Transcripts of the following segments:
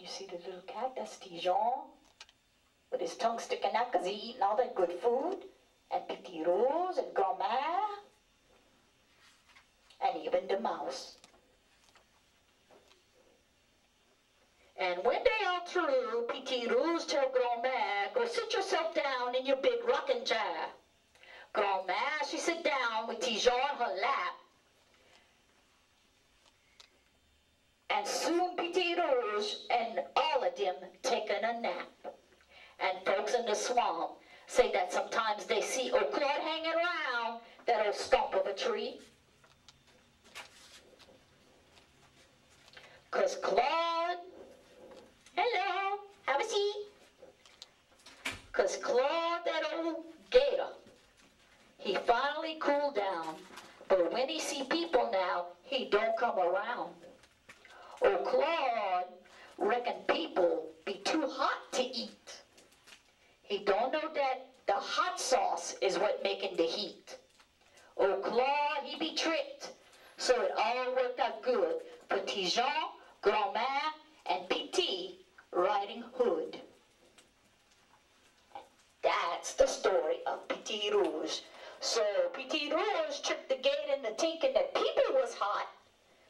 You see the little cat? That's Tijon. With his tongue sticking out because he eating all that good food. And Petit Rose and Grand-Mère. And even the mouse. And when they are through, Petit Rose tell Grand-Mère, go sit yourself down in your big rocking chair. Grand-Mère, she sit down with Tijon on her lap. And soon Petit Rouge and all of them taking a nap. And folks in the swamp say that sometimes they see old Claude hanging around that old stump of a tree. 'Cause Claude, hello, have a seat. 'Cause Claude, that old gator, he finally cooled down. But when he see people now, he don't come around. Oh, Claude reckon people be too hot to eat. He don't know that the hot sauce is what making the heat. Oh, Claude, he be tricked. So it all worked out good for Tijon, Grand-Mère, and Petit Riding Hood. That's the story of Petit Rouge. So Petit Rouge tricked the gator into thinking that people was hot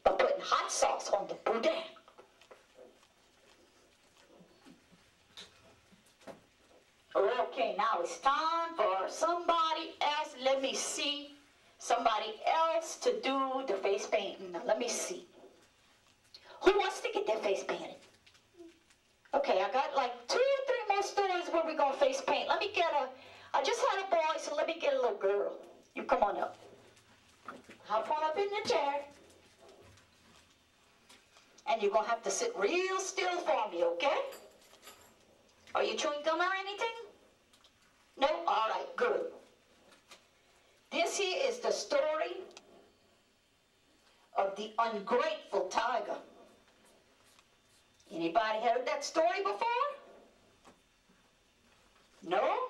by putting hot sauce on the boudin. Okay, now it's time for somebody else. Let me see. Somebody else to do the face painting. Now, let me see. Who wants to get their face painted? Okay, I got like 2 or 3 more stories where we're going to face paint. Let me get I just had a boy, so let me get a little girl. You come on up. Hop on up in the chair. And you're going to have to sit real still for me, okay? Are you chewing gum or anything? No? All right, good. This here is the story of the ungrateful tiger. Anybody heard that story before? No?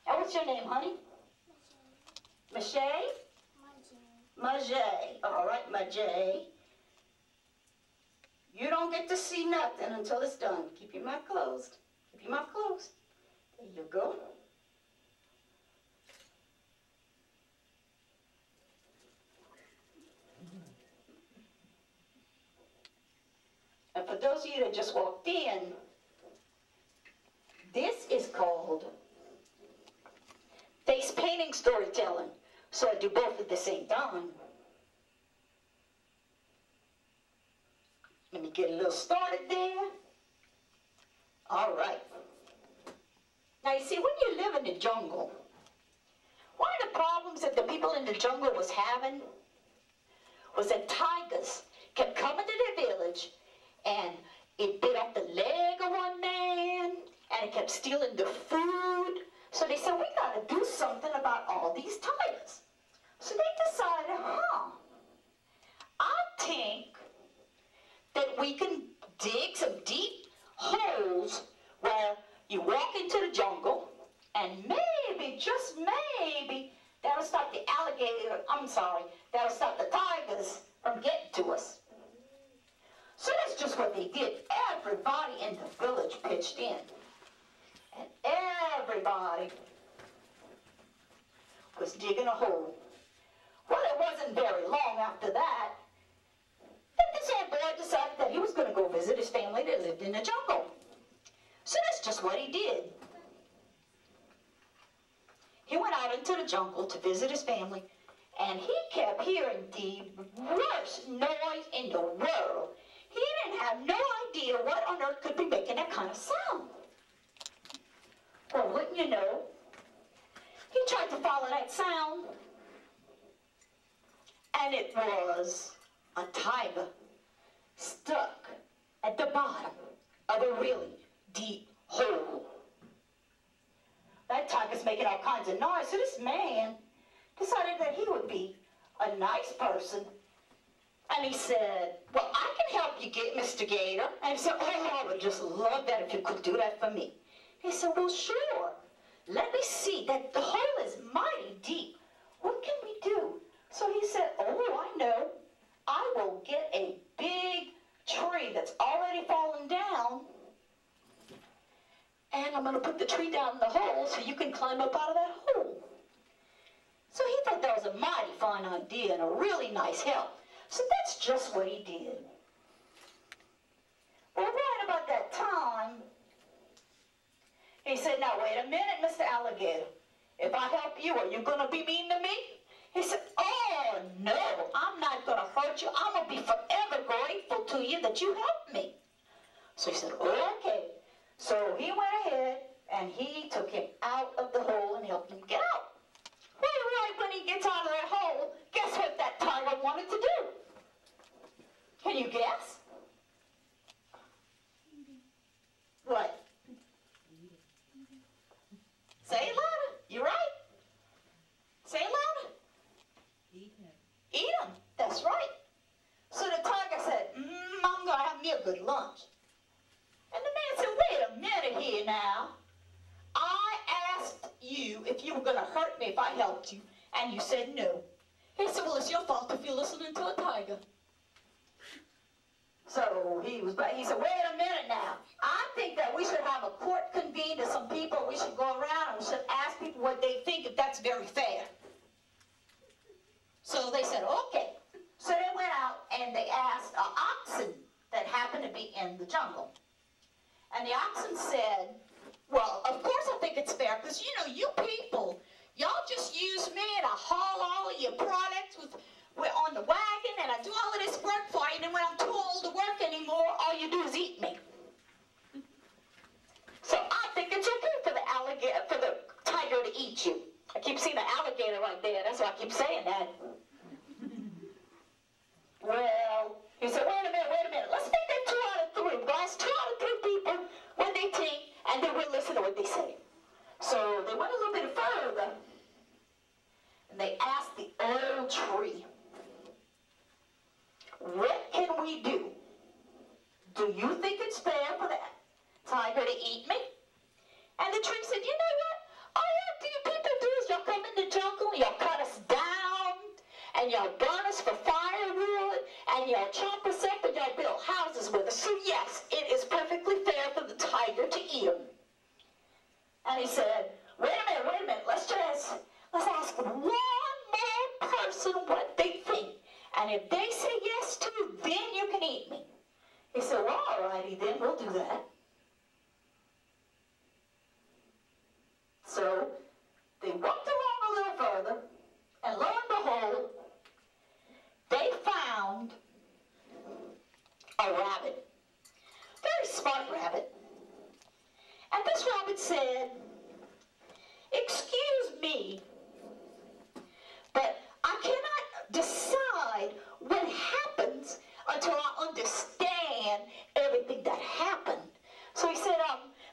And what's your name, honey? Mache? Mache. All right, Mache. You don't get to see nothing until it's done. Keep your mouth closed. Keep your mouth closed. There you go. And for those of you that just walked in, this is called face painting storytelling. So I do both at the same time. Let me get a little started there. All right. Now you see, when you live in the jungle, one of the problems that the people in the jungle was having was that tigers kept coming to their village and it bit off the leg of one man and it kept stealing the food. So they said, we got to do something about all these tigers. So they decided, I think that we can dig some deep holes where you walk into the jungle and maybe, just maybe, that'll stop the that'll stop the tigers from getting to us. So that's just what they did. Everybody in the village pitched in. And everybody was digging a hole. Well, it wasn't very long after that this old boy decided that he was going to go visit his family that lived in the jungle. So that's just what he did. He went out into the jungle to visit his family, and he kept hearing the worst noise in the world. He didn't have no idea what on earth could be making that kind of sound. Well, wouldn't you know, he tried to follow that sound, and it was a tiger stuck at the bottom of a really deep hole. That tiger's making all kinds of noise, so this man decided that he would be a nice person. And he said, well, I can help you, Mr. Gator. And he said, oh, I would just love that if you could do that for me. He said, well, sure. Let me see. That the hole is mighty deep. What can we do? So he said, oh, I know. I will get a big tree that's already fallen down, and I'm going to put the tree down in the hole so you can climb up out of that hole. So he thought that was a mighty fine idea and a really nice help. So that's just what he did. Well, right about that time, he said, now wait a minute, Mr. Alligator. If I help you, are you going to be mean to me? He said, oh, no, I'm not going to hurt you. I'm going to be forever grateful to you that you helped me. So he said, okay. So he went ahead and he took him out of the hole and helped him get out. Well, right when he gets out of that hole, guess what that tiger wanted to do? Can you guess? What? Say it louder. You're right. Say it louder. Eat him. Eat him. That's right. So the tiger said, I'm going to have me a good lunch. And the man said, wait a minute here now. I asked you if you were going to hurt me if I helped you, and you said no. He said, well, it's your fault if you're listening to a tiger. So he said, wait a minute now. I think that we should have a court convene to some people. We should go around and we should ask people what they think, if that's very fair. So they said, okay. So they went out and they asked an oxen that happened to be in the jungle. And the oxen said, well, of course I think it's fair, because, you know, you people, y'all just use me and I haul all of your products on the wagon, and I do all of this work for you, and then when I'm too old to work anymore, all you do is eat me. So I think it's okay for the tiger to eat you. I keep seeing the alligator right there, that's why I keep saying that. Well, he said, wait a minute, let's make that 2 out of 3. We'll ask 2 out of 3 people what they think, and then we'll listen to what they say. So they went a little bit further, and they asked the old tree, what can we do? Do you think it's fair for that tiger to eat me? And the tree said, you know what? All you people do is y'all come in the jungle, y'all cut us down, and y'all burn us for firewood, and y'all chop us up, and y'all build houses with us. So yes, it is perfectly fair for the tiger to eat them. And he said, wait a minute, let's ask one more person what they think. And if they say yes to you, then you can eat me. He said, well, all righty then, we'll do that. So they walked along a little further, and lo and behold, they found a rabbit. Very smart rabbit. And this rabbit said, excuse me, but I cannot decide what happens until I understand everything that happened. So he said,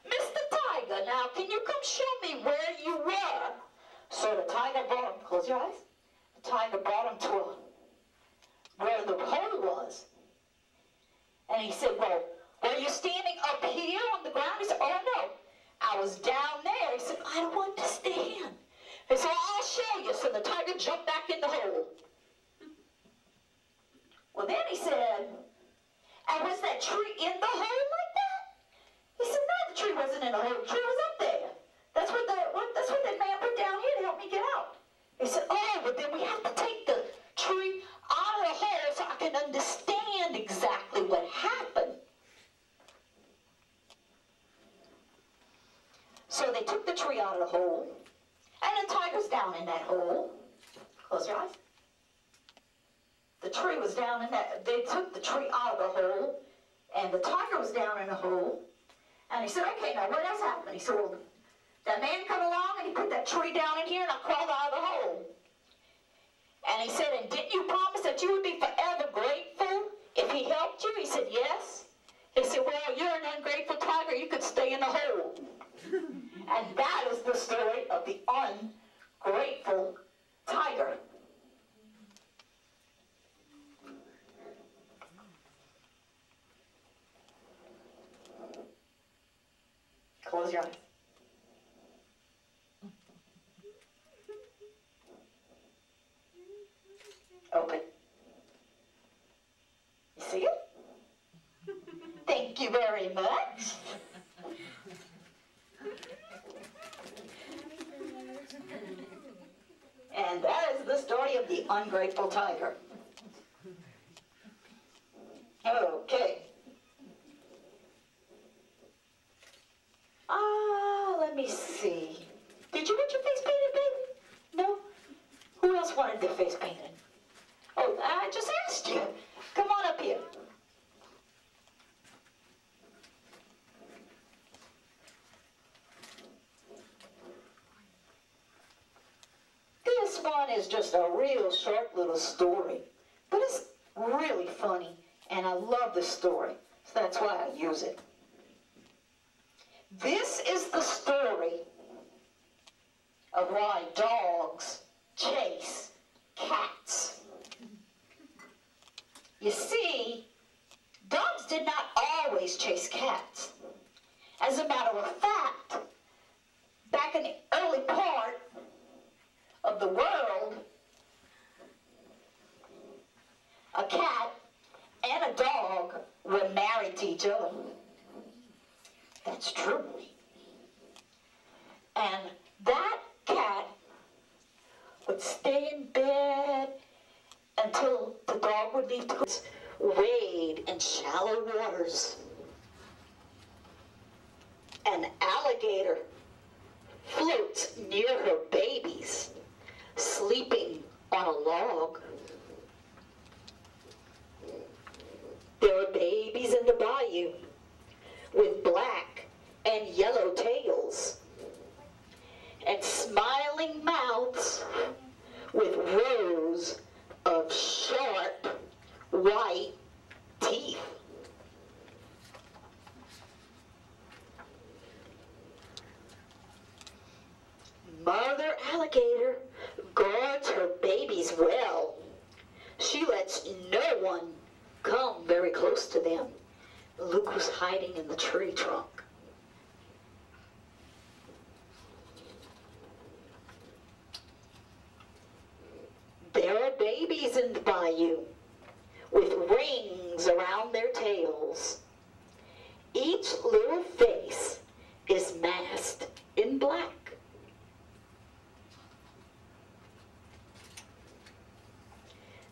Mr. Tiger, now can you come show me where you were? So the tiger brought him, close your eyes. The tiger brought him to where the hole was. And he said, well, were you standing up here on the ground? He said, oh no, I was down there. He said, I don't understand. He said, well, I'll show you. So the tiger jumped back in the hole. Well, then he said, and was that tree in the hole like that? He said, no, the tree wasn't in the hole. The tree was up there. That's what that man put down here to help me get out. He said, oh, but then we have to take the tree out of the hole so I can understand exactly what happened. So they took the tree out of the hole, and the tiger's down in that hole. Close your eyes. The tree was down in that, they took the tree out of the hole, and the tiger was down in the hole. And he said, okay, now what else happened? He said, well, that man come along and he put that tree down in here and I crawled out of the hole. And he said, and didn't you promise that you would be forever grateful if he helped you? He said, yes. He said, well, you're an ungrateful tiger. You could stay in the hole. And that is the story of the ungrateful tiger. Close your eyes. Open. You see it? Thank you very much. And that is the story of the ungrateful tiger. Okay. Let me see. Did you get your face painted, baby? No? Who else wanted their face painted? Oh, I just asked you. Come on up here. This one is just a real short little story, but it's really funny, and I love the story, so that's why I use it. This is the story of why dogs chase cats. You see, dogs did not always chase cats. As a matter of fact, back in the early part of the world, a cat and a dog were married to each other. That's true. And that cat would stay in bed until the dog would leave to wade in shallow waters. An alligator floats near her babies, sleeping on a log. There are babies in the bayou with black and yellow tails and smiling mouths with rows of sharp white teeth. Mother alligator guards her babies well. She lets no one come very close to them. Luke was hiding in the tree trunk. There are babies in the bayou with rings around their tails. Each little face is masked in black.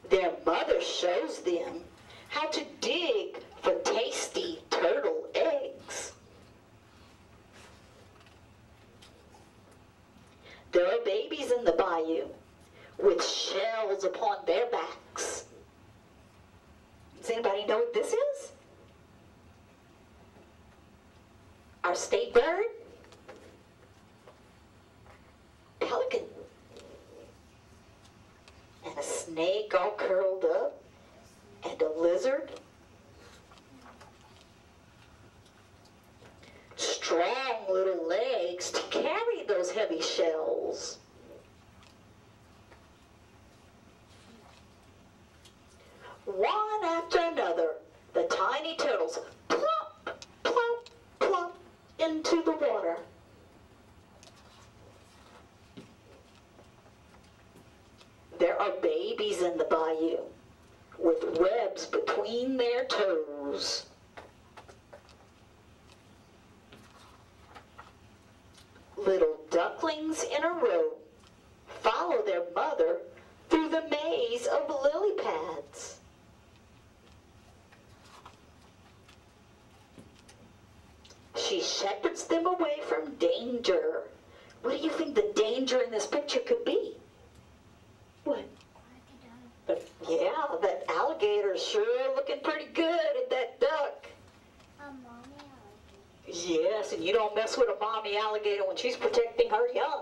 Their mother shows them how to dig for tasty turtle eggs. There are babies in the bayou with shells upon their backs. Does anybody know what this is? Our state bird? Pelican. And a snake all curled up, and a lizard. Strong little legs to carry those heavy shells. One after another, the tiny turtles plop, plop, plop into the water. There are babies in the bayou with webs between their toes. Little ducklings in a row follow their mother through the maze of lily pads. She shepherds them away from danger. What do you think the danger in this picture could be? What? Yeah, that alligator's sure looking pretty good at that duck. A mommy alligator. Yes, and you don't mess with a mommy alligator when she's protecting her young.